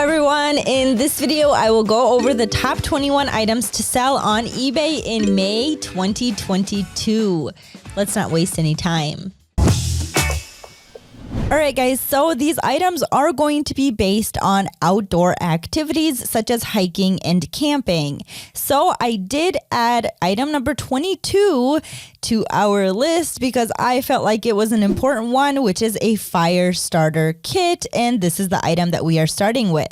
everyone. In this video, I will go over the top 21 items to sell on eBay in May 2022. Let's not waste any time. All right, guys, so these items are going to be based on outdoor activities such as hiking and camping. So I did add item number 22 to our list because I felt like it was an important one, which is a fire starter kit. And this is the item that we are starting with.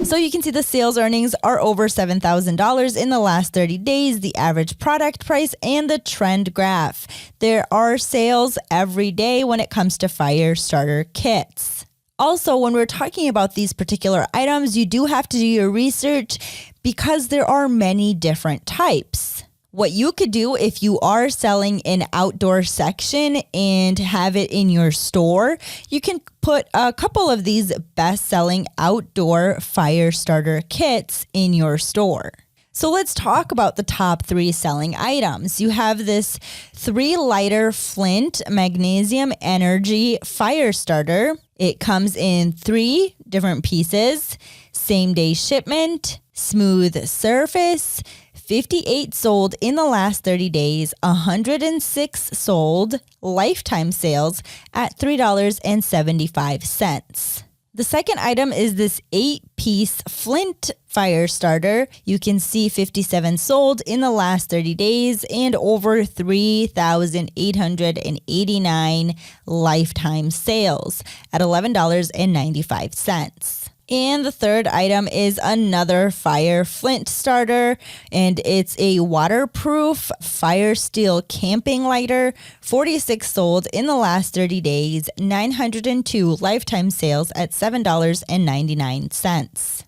So you can see the sales earnings are over $7,000 in the last 30 days, the average product price, and the trend graph. There are sales every day when it comes to fire starter kits. Also, when we're talking about these particular items, you do have to do your research because there are many different types. What you could do if you are selling an outdoor section and have it in your store, you can put a couple of these best-selling outdoor fire starter kits in your store. So let's talk about the top 3 selling items. You have this 3-liter Flint Magnesium Energy Fire Starter. It comes in 3 different pieces: same-day shipment, smooth surface. 58 sold in the last 30 days, 106 sold, lifetime sales at $3.75. The second item is this 8-piece Flint fire starter. You can see 57 sold in the last 30 days and over 3,889 lifetime sales at $11.95. And the third item is another fire flint starter, and it's a waterproof fire steel camping lighter. 46 sold in the last 30 days, 902 lifetime sales at $7.99.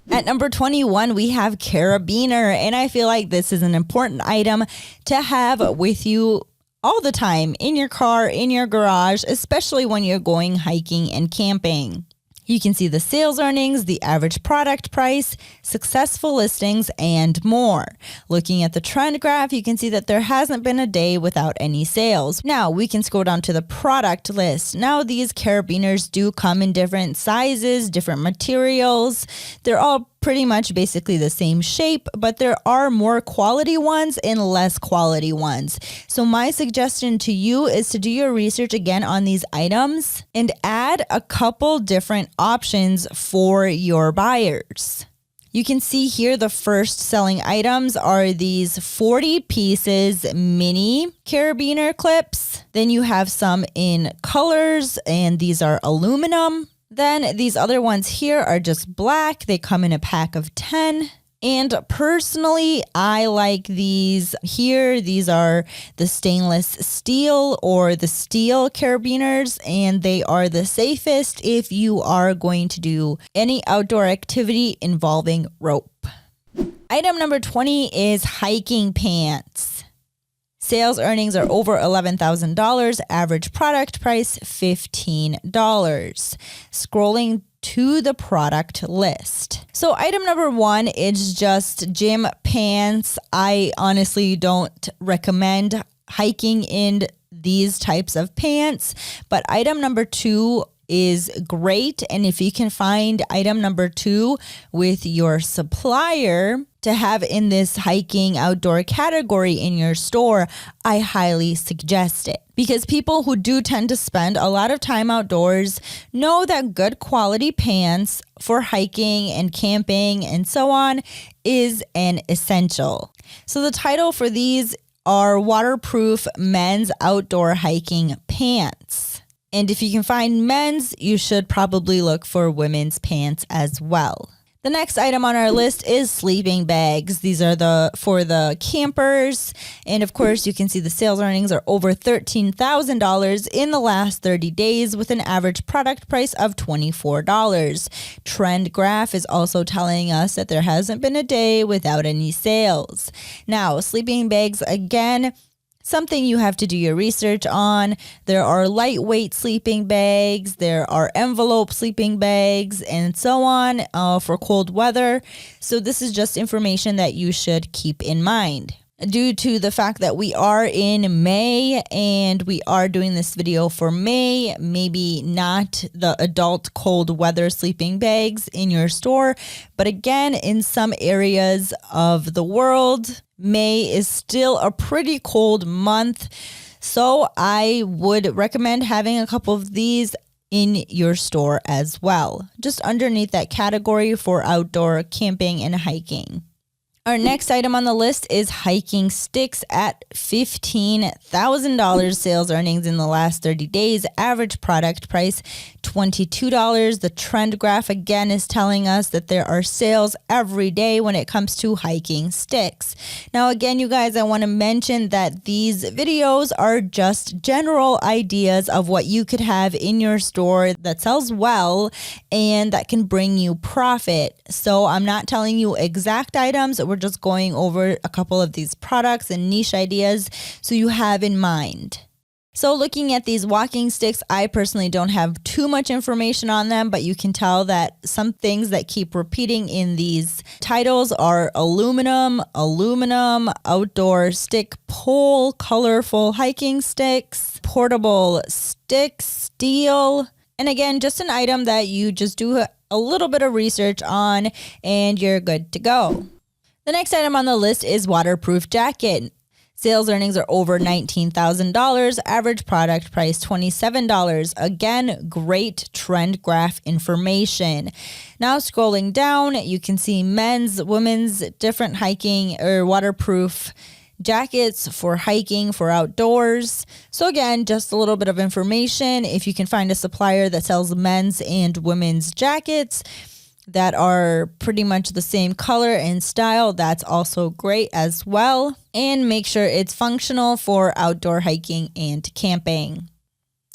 At number 21, we have Carabiner, and I feel like this is an important item to have with you all the time in your car, in your garage, especially when you're going hiking and camping. You can see the sales earnings, the average product price, successful listings, and more. Looking at the trend graph, you can see that there hasn't been a day without any sales. Now we can scroll down to the product list. Now these carabiners do come in different sizes, different materials. They're all pretty much basically the same shape, but there are more quality ones and less quality ones. So my suggestion to you is to do your research again on these items and add a couple different options for your buyers. You can see here the first selling items are these 40 pieces mini carabiner clips. Then you have some in colors, and these are aluminum. Then these other ones here are just black. They come in a pack of 10. And personally, I like these here. These are the stainless steel or the steel carabiners, and they are the safest if you are going to do any outdoor activity involving rope. Item number 20 is hiking pants. Sales earnings are over $11,000. Average product price, $15. Scrolling to the product list. So item number 1 is just gym pants. I honestly don't recommend hiking in these types of pants, but item number 2 is great. And if you can find item number 2 with your supplier to have in this hiking outdoor category in your store, I highly suggest it. Because people who do tend to spend a lot of time outdoors know that good quality pants for hiking and camping and so on is an essential. So the title for these are waterproof men's outdoor hiking pants. And if you can find men's, you should probably look for women's pants as well. The next item on our list is sleeping bags. These are for the campers. And of course, you can see the sales earnings are over $13,000 in the last 30 days with an average product price of $24. Trend graph is also telling us that there hasn't been a day without any sales. Now, sleeping bags, again, something you have to do your research on. There are lightweight sleeping bags, there are envelope sleeping bags, and so on for cold weather. So this is just information that you should keep in mind. due to the fact that we are in May and we are doing this video for May, maybe not the adult cold weather sleeping bags in your store. But again, in some areas of the world, May is still a pretty cold month. So I would recommend having a couple of these in your store as well, just underneath that category for outdoor camping and hiking. Our next item on the list is hiking sticks at $15,000 sales earnings in the last 30 days. Average product price, $22. The trend graph again is telling us that there are sales every day when it comes to hiking sticks. Now again, you guys, I want to mention that these videos are just general ideas of what you could have in your store that sells well and that can bring you profit. So I'm not telling you exact items. We're just going over a couple of these products and niche ideas so you have in mind. So looking at these walking sticks, I personally don't have too much information on them, but you can tell that some things that keep repeating in these titles are aluminum, outdoor stick pole, colorful hiking sticks, portable sticks, steel, and again, just an item that you just do a little bit of research on and you're good to go. The next item on the list is waterproof jacket. Sales earnings are over $19,000. Average product price $27. Again, great trend graph information. Now scrolling down, you can see men's, women's, different hiking or waterproof jackets for hiking, for outdoors. So again, just a little bit of information. If you can find a supplier that sells men's and women's jackets that are pretty much the same color and style, that's also great as well. And make sure it's functional for outdoor hiking and camping.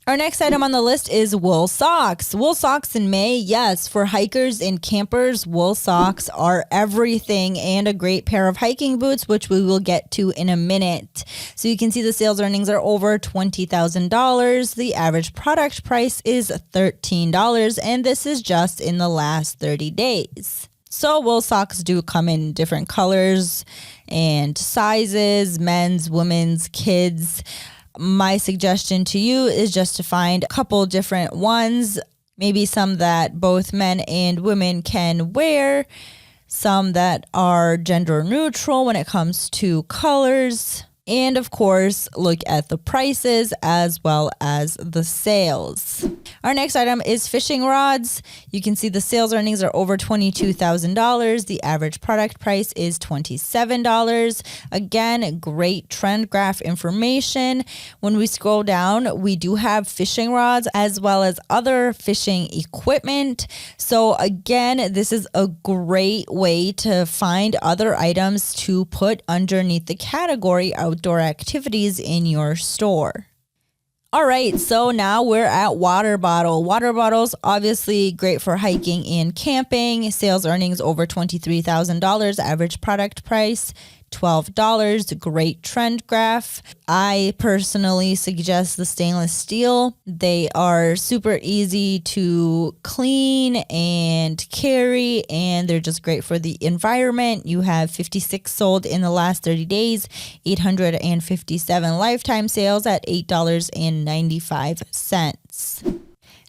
Our next item on the list is wool socks. Wool socks in May, yes, for hikers and campers, wool socks are everything, and a great pair of hiking boots, which we will get to in a minute. So you can see the sales earnings are over $20,000. The average product price is $13, and this is just in the last 30 days. So wool socks do come in different colors and sizes, men's, women's, kids. My suggestion to you is just to find a couple different ones, maybe some that both men and women can wear, some that are gender neutral when it comes to colors, and of course, look at the prices as well as the sales. Our next item is fishing rods. You can see the sales earnings are over $22,000. The average product price is $27. Again, great trend graph information. When we scroll down, we do have fishing rods as well as other fishing equipment. So again, this is a great way to find other items to put underneath the category outdoor activities in your store. All right, so now we're at water bottle. Water bottles, obviously great for hiking and camping. Sales earnings over $23,000. Average product price $12. Great trend graph. I personally suggest the stainless steel. They are super easy to clean and carry, and they're just great for the environment. You have 56 sold in the last 30 days, 857 lifetime sales at $8.95.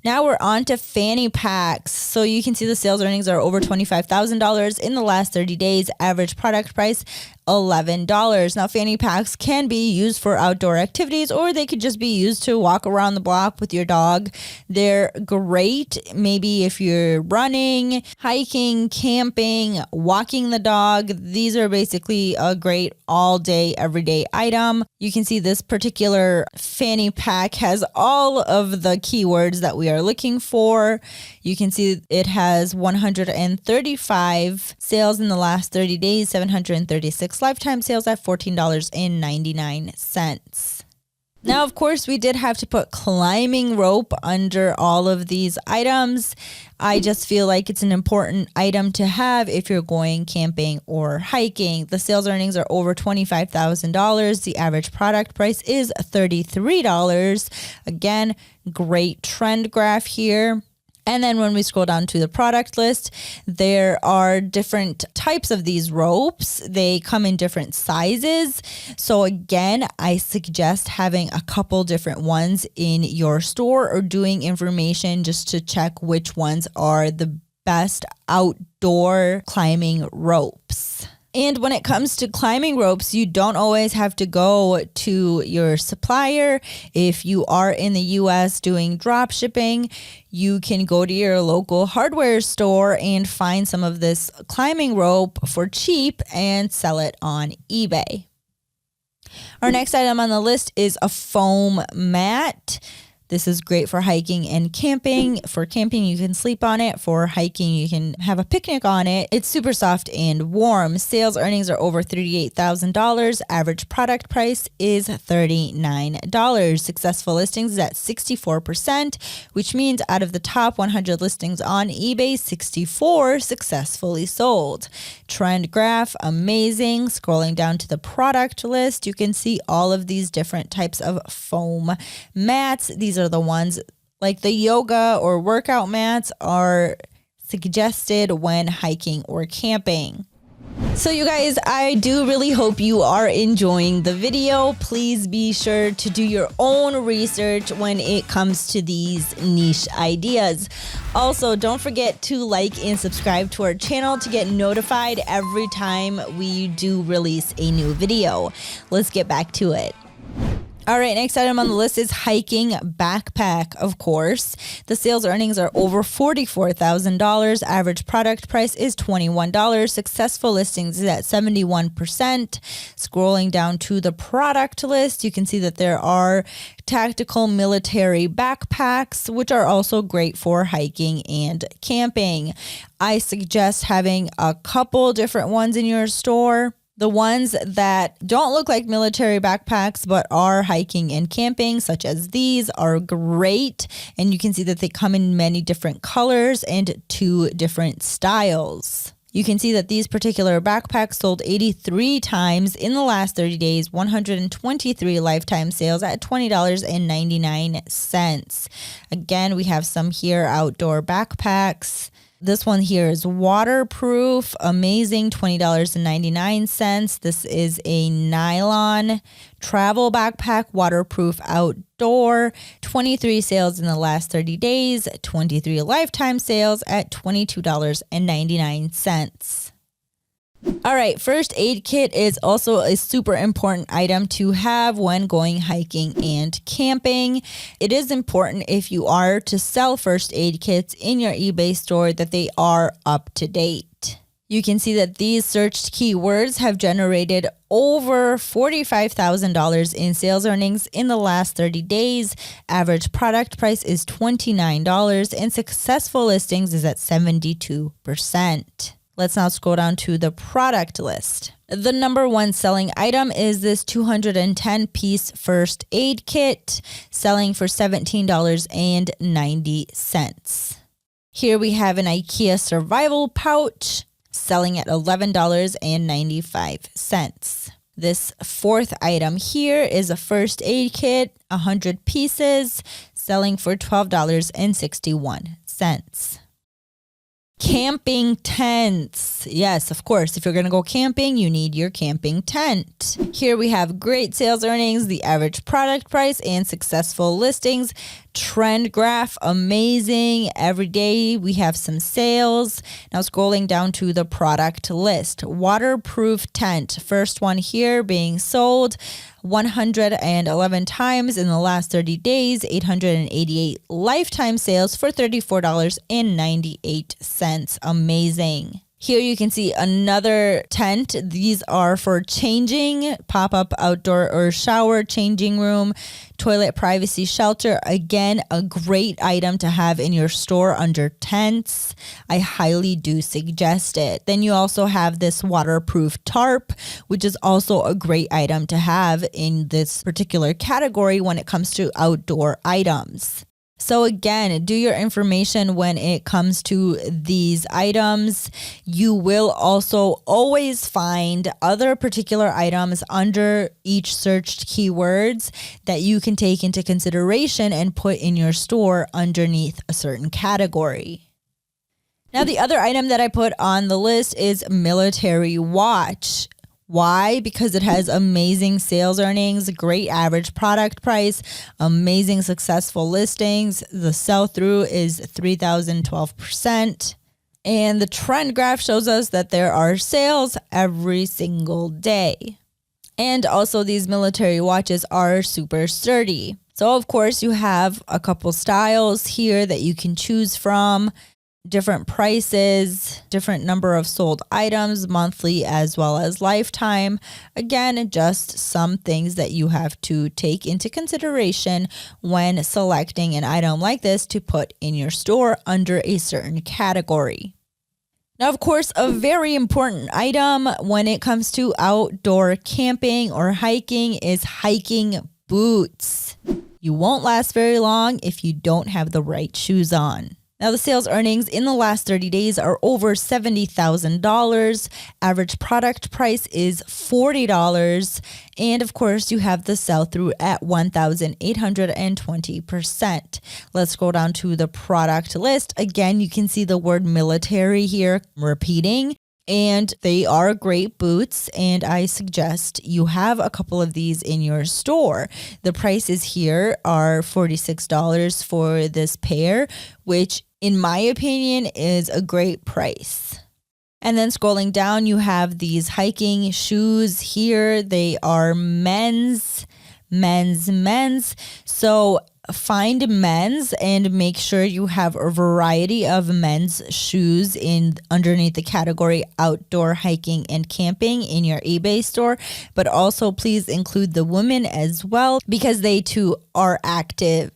Now we're on to fanny packs. So you can see the sales earnings are over $25,000 in the last 30 days. Average product price $11. Now fanny packs can be used for outdoor activities, or they could just be used to walk around the block with your dog. They're great maybe if you're running, hiking, camping, walking the dog. These are basically a great all day, everyday item. You can see this particular fanny pack has all of the keywords that we are looking for. You can see it has 135 sales in the last 30 days, 736 lifetime sales at $14.99. Now, of course, we did have to put climbing rope under all of these items. I just feel like it's an important item to have if you're going camping or hiking. The sales earnings are over $25,000. The average product price is $33. Again, great trend graph here. And then when we scroll down to the product list, there are different types of these ropes. They come in different sizes. So again, I suggest having a couple different ones in your store or doing information just to check which ones are the best outdoor climbing ropes. And when it comes to climbing ropes, you don't always have to go to your supplier. If you are in the US doing drop shipping, you can go to your local hardware store and find some of this climbing rope for cheap and sell it on eBay. Our next item on the list is a foam mat. This is great for hiking and camping. For camping, you can sleep on it. For hiking, you can have a picnic on it. It's super soft and warm. Sales earnings are over $38,000. Average product price is $39. Successful listings is at 64%, which means out of the top 100 listings on eBay, 64 successfully sold. Trend graph, amazing. Scrolling down to the product list, you can see all of these different types of foam mats. These are the ones like the yoga or workout mats are suggested when hiking or camping. So you guys, I do really hope you are enjoying the video. Please be sure to do your own research when it comes to these niche ideas. Also, don't forget to like and subscribe to our channel to get notified every time we do release a new video. Let's get back to it. All right, next item on the list is hiking backpack, of course. The sales earnings are over $44,000. Average product price is $21. Successful listings is at 71%. Scrolling down to the product list, you can see that there are tactical military backpacks, which are also great for hiking and camping. I suggest having a couple different ones in your store. The ones that don't look like military backpacks but are hiking and camping, such as these, are great. And you can see that they come in many different colors and 2 different styles. You can see that these particular backpacks sold 83 times in the last 30 days, 123 lifetime sales at $20.99. Again, we have some here, outdoor backpacks. This one here is waterproof, amazing, $20.99. This is a nylon travel backpack, waterproof outdoor, 23 sales in the last 30 days, 23 lifetime sales at $22.99. All right, first aid kit is also a super important item to have when going hiking and camping. It is important if you are to sell first aid kits in your eBay store that they are up to date. You can see that these searched keywords have generated over $45,000 in sales earnings in the last 30 days. Average product price is $29 and successful listings is at 72%. Let's now scroll down to the product list. The number one selling item is this 210-piece first aid kit, selling for $17.90. Here we have an IKEA survival pouch, selling at $11.95. This fourth item here is a first aid kit, 100 pieces, selling for $12.61. Camping tents. Yes, of course, if you're going to go camping, you need your camping tent. Here we have great sales earnings, the average product price, and successful listings. Trend graph, amazing. Every day we have some sales. Now scrolling down to the product list. Waterproof tent. First one here being sold 111 times in the last 30 days, 888 lifetime sales for $34.98. Amazing. Here you can see another tent. These are for changing, pop-up outdoor or shower changing room, toilet privacy shelter. Again, a great item to have in your store under tents. I highly do suggest it. Then you also have this waterproof tarp, which is also a great item to have in this particular category when it comes to outdoor items. So again, do your information when it comes to these items. You will also always find other particular items under each searched keywords that you can take into consideration and put in your store underneath a certain category. Now, the other item that I put on the list is military watch. Why? Because it has amazing sales earnings, great average product price, amazing successful listings. The sell-through is 3,012%. And the trend graph shows us that there are sales every single day. And also these military watches are super sturdy. So of course you have a couple styles here that you can choose from. Different prices, different number of sold items, monthly as well as lifetime. Again, just some things that you have to take into consideration when selecting an item like this to put in your store under a certain category. Now, of course, a very important item when it comes to outdoor camping or hiking is hiking boots. You won't last very long if you don't have the right shoes on. Now, the sales earnings in the last 30 days are over $70,000. Average product price is $40. And of course, you have the sell-through at 1,820%. Let's go down to the product list. Again, you can see the word military here repeating. And they are great boots, and I suggest you have a couple of these in your store. The prices here are $46 for this pair, which in my opinion is a great price. And then scrolling down, you have these hiking shoes here. They are men's. So find men's and make sure you have a variety of men's shoes in underneath the category outdoor hiking and camping in your eBay store, but also please include the women as well because they too are active.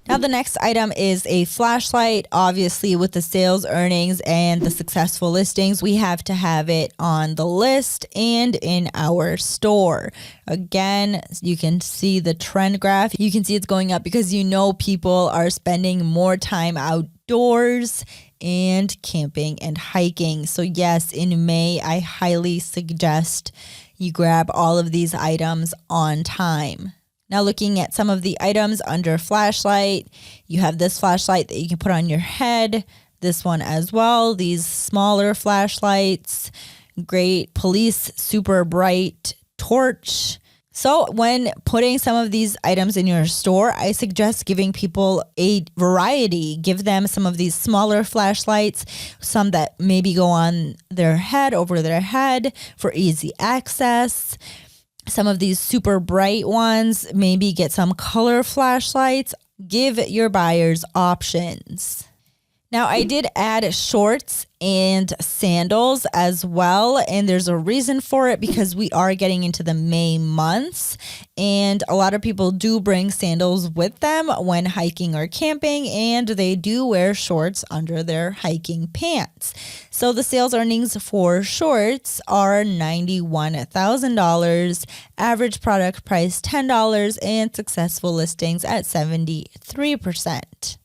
Now, the next item is a flashlight. Obviously, with the sales earnings and the successful listings, we have to have it on the list and in our store. Again, you can see the trend graph. You can see it's going up because people are spending more time outdoors and camping and hiking. So yes, in May, I highly suggest you grab all of these items on time. Now, looking at some of the items under flashlight, you have this flashlight that you can put on your head, this one as well, these smaller flashlights, great police super bright torch. So when putting some of these items in your store, I suggest giving people a variety. Give them some of these smaller flashlights, some that maybe go on their head, over their head for easy access. Some of these super bright ones, maybe get some color flashlights. Give your buyers options. Now, I did add shorts and sandals as well, and there's a reason for it because we are getting into the May months, and a lot of people do bring sandals with them when hiking or camping, and they do wear shorts under their hiking pants. So the sales earnings for shorts are $91,000, average product price $10, and successful listings at 73%.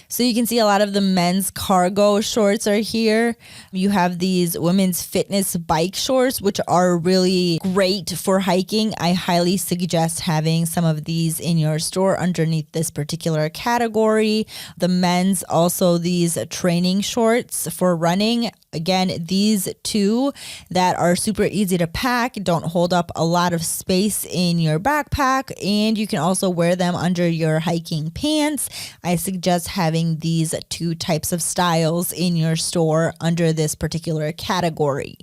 So you can see a lot of the men's cargo shorts are here. You have these women's fitness bike shorts, which are really great for hiking. I highly suggest having some of these in your store underneath this particular category. The men's also these training shorts for running. Again, these two that are super easy to pack, don't hold up a lot of space in your backpack, and you can also wear them under your hiking pants. I suggest having these two types of styles in your store under this particular category.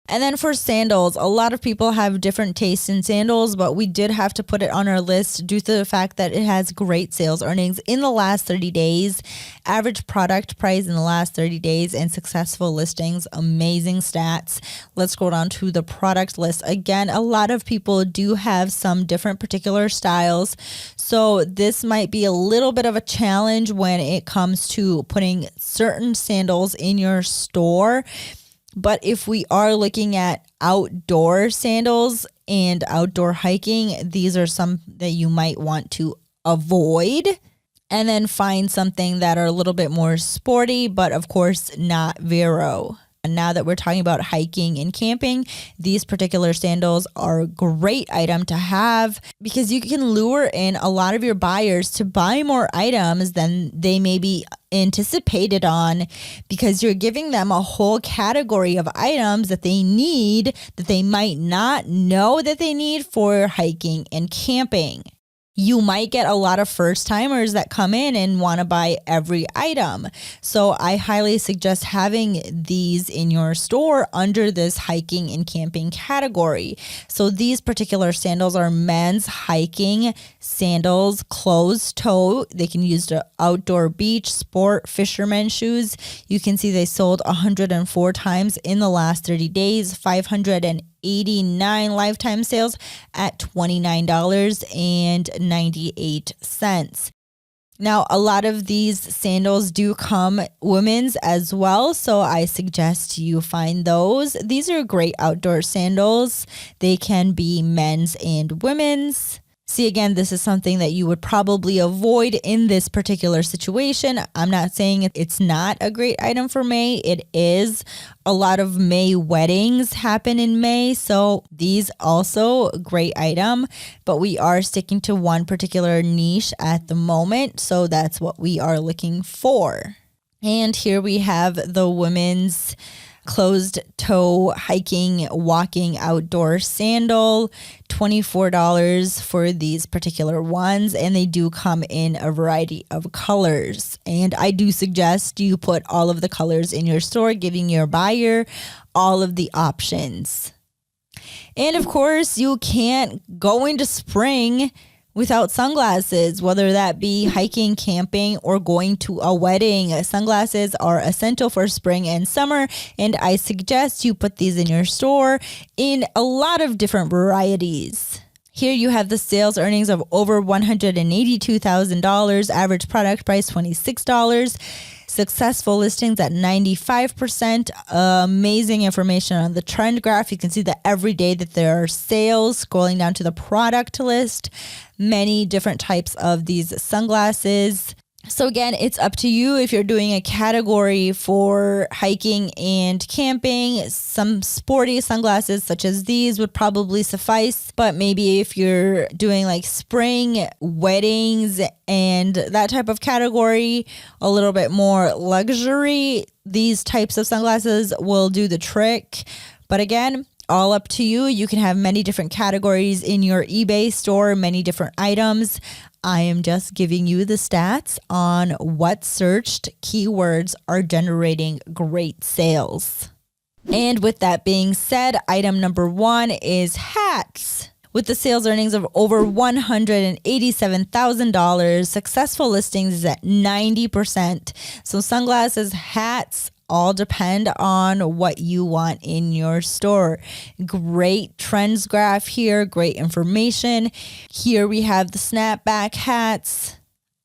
And then for sandals, a lot of people have different tastes in sandals, but we did have to put it on our list due to the fact that it has great sales earnings in the last 30 days, average product price in the last 30 days, and successful listings, amazing stats. Let's go down to the product list. Again, a lot of people do have some different particular styles, so this might be a little bit of a challenge when it comes to putting certain sandals in your store. But if we are looking at outdoor sandals and outdoor hiking, these are some that you might want to avoid. and then find something that are a little bit more sporty, but of course not Vero. And now that we're talking about hiking and camping, these particular sandals are a great item to have because you can lure in a lot of your buyers to buy more items than they may be anticipated on, because you're giving them a whole category of items that they need that they might not know that they need for hiking and camping. You might get a lot of first timers that come in and want to buy every item. So I highly suggest having these in your store under this hiking and camping category. So these particular sandals are men's hiking sandals, closed toe. They can use to outdoor beach, sport, fisherman shoes. You can see they sold 104 times in the last 30 days, 589 lifetime sales at $29.98. Now, a lot of these sandals do come women's as well, so I suggest you find those. These are great outdoor sandals. They can be men's and women's. See, again, this is something that you would probably avoid in this particular situation. I'm not saying it's not a great item for May. It is. A lot of May weddings happen in May, so these also a great item, but we are sticking to one particular niche at the moment, so that's what we are looking for. And here we have the women's closed toe hiking, walking outdoor sandal, $24 for these particular ones, and they do come in a variety of colors. And I do suggest you put all of the colors in your store, giving your buyer all of the options. And of course, you can't go into spring without sunglasses, whether that be hiking, camping, or going to a wedding. Sunglasses are essential for spring and summer, and I suggest you put these in your store in a lot of different varieties. Here you have the sales earnings of over $182,000, average product price $26. Successful listings at 95%. Amazing information on the trend graph. You can see that every day that there are sales. Scrolling down to the product list, many different types of these sunglasses. So again, it's up to you if you're doing a category for hiking and camping. Some sporty sunglasses such as these would probably suffice, but maybe if you're doing like spring, weddings, and that type of category, a little bit more luxury, these types of sunglasses will do the trick. But again, all up to you. You can have many different categories in your eBay store, many different items. I am just giving you the stats on what searched keywords are generating great sales. And with that being said, item number 1 is hats. With the sales earnings of over $187,000, successful listings is at 90%. So sunglasses, hats, all depend on what you want in your store. Great trends graph here, great information. Here we have the snapback hats,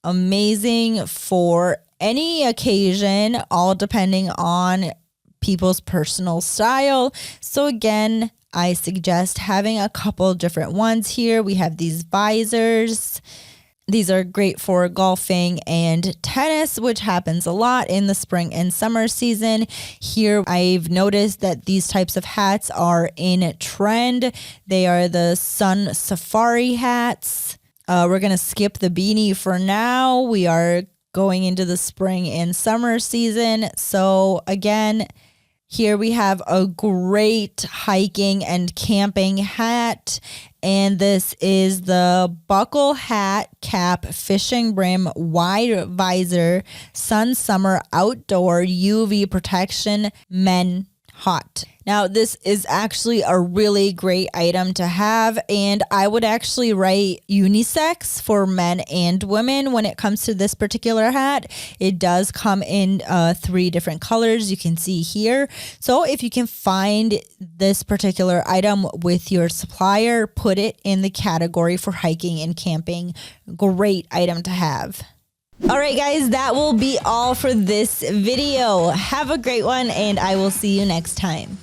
amazing for any occasion, all depending on people's personal style. So again, I suggest having a couple different ones here. We have these visors. These are great for golfing and tennis, which happens a lot in the spring and summer season. Here, I've noticed that these types of hats are in trend. They are the sun safari hats. We're going to skip the beanie for now. We are going into the spring and summer season. So again, here we have a great hiking and camping hat, and this is the buckle hat cap fishing brim wide visor sun summer outdoor UV protection men hot. Now, this is actually a really great item to have, and I would actually write unisex for men and women when it comes to this particular hat. It does come in 3 different colors you can see here. So if you can find this particular item with your supplier, put it in the category for hiking and camping. Great item to have. All right, guys, that will be all for this video. Have a great one, and I will see you next time.